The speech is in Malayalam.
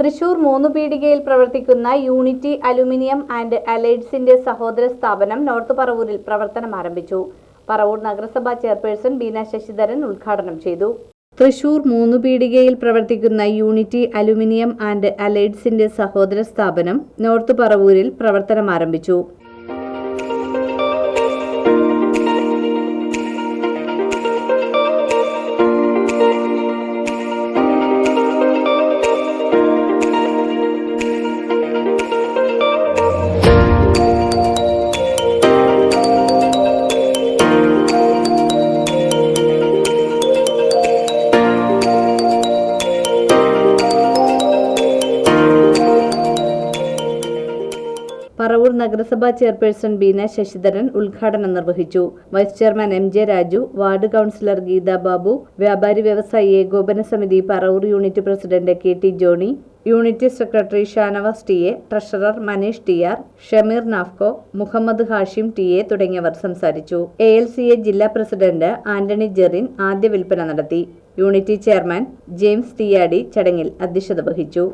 തൃശൂർ മൂന്നുപീടികയിൽ പ്രവർത്തിക്കുന്ന യൂണിറ്റി അലുമിനിയം ആൻഡ് അലൈഡ്സിന്റെ സഹോദര സ്ഥാപനം നോർത്ത് പറവൂരിൽ പ്രവർത്തനം ആരംഭിച്ചു. പറവൂർ നഗരസഭാ ചെയർപേഴ്സൺ ബീന ശശിധരൻ ഉദ്ഘാടനം ചെയ്തു. തൃശൂർ മൂന്നുപീടികയിൽ പ്രവർത്തിക്കുന്ന യൂണിറ്റി അലുമിനിയം ആൻഡ് അലൈഡ്സിന്റെ സഹോദര സ്ഥാപനം നോർത്ത് പറവൂരിൽ പ്രവർത്തനം ആരംഭിച്ചു. പറവൂർ നഗരസഭാ ചെയർപേഴ്സൺ ബീന ശശിധരൻ ഉദ്ഘാടനം നിർവഹിച്ചു. Vice chairman MJ Raju, ward councillor Geetha Babu, വ്യാപാരി വ്യവസായി ഏകോപന സമിതി Paravur unit president KT Johnny, unit secretary Shanavas TA, treasurer Maneesh TR, Shameer Nafco, Muhammad Hashim TA തുടങ്ങിയവർ സംസാരിച്ചു. ALCA ജില്ലാ പ്രസിഡന്റ് ആന്റണി ജെറിൻ ആദ്യ വിൽപ്പന നടത്തി. യൂണിറ്റി ചെയർമാൻ ജെയിംസ് ടിയാടി ചടങ്ങിൽ അധ്യക്ഷത വഹിച്ചു.